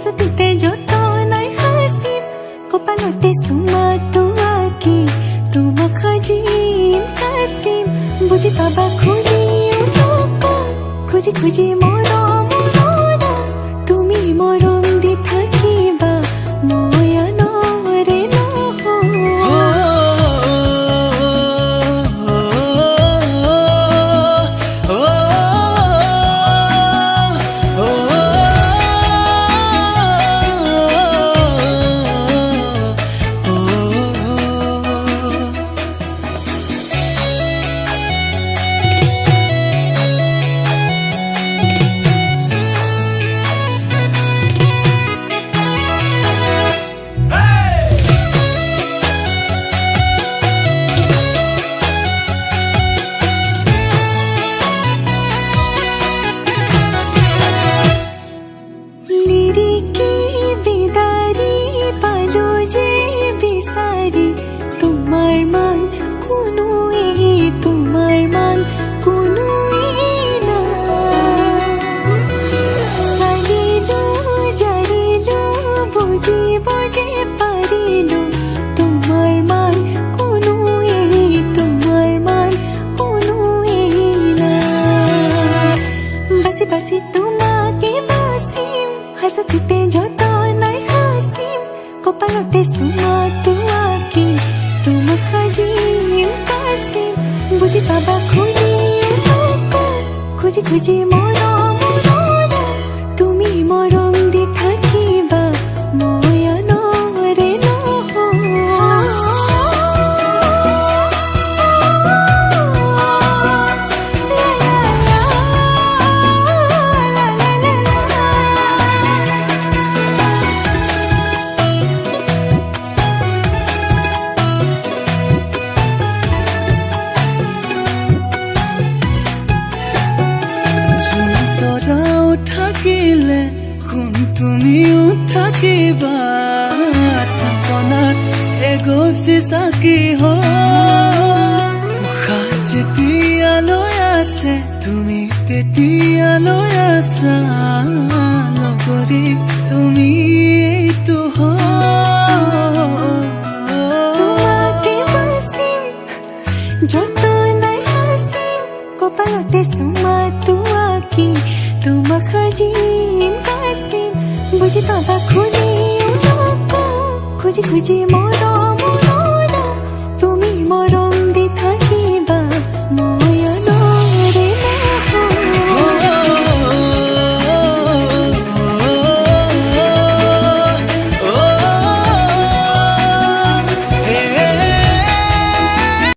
হাসতিতে যত নাই হাসিম কপালতে সুমাটো আঁকি তোমাক সাজিম কাচিম বুজি পাবা খুজি খুজি মৰম তুমি মৰম দি থাকিবা মই আনৰে বাসি তোমাকে বাসিম হাসতিতে যত নাই হাসিম কপালতে সুমাটো আঁকি তোমাক সাজিম কাচিম বুজি পাবা খুজি খুজি মৰম তুমি মৰম দি থাকিবা মই আনৰে থাকিলে শুন তুমিও থাকিবা থাপনাত এগছি চাকি উশাহ যেতিয়ালৈ আছে তুমি তেতিয়ালৈ আছা লগৰী তুমি এইটো তোমাকে বাচিম যত নাই হাসিম কপালতে সুমাটো আঁকি তোমাক সাজিম কাচিম বুজি পাবা খুজি খুজি মৰম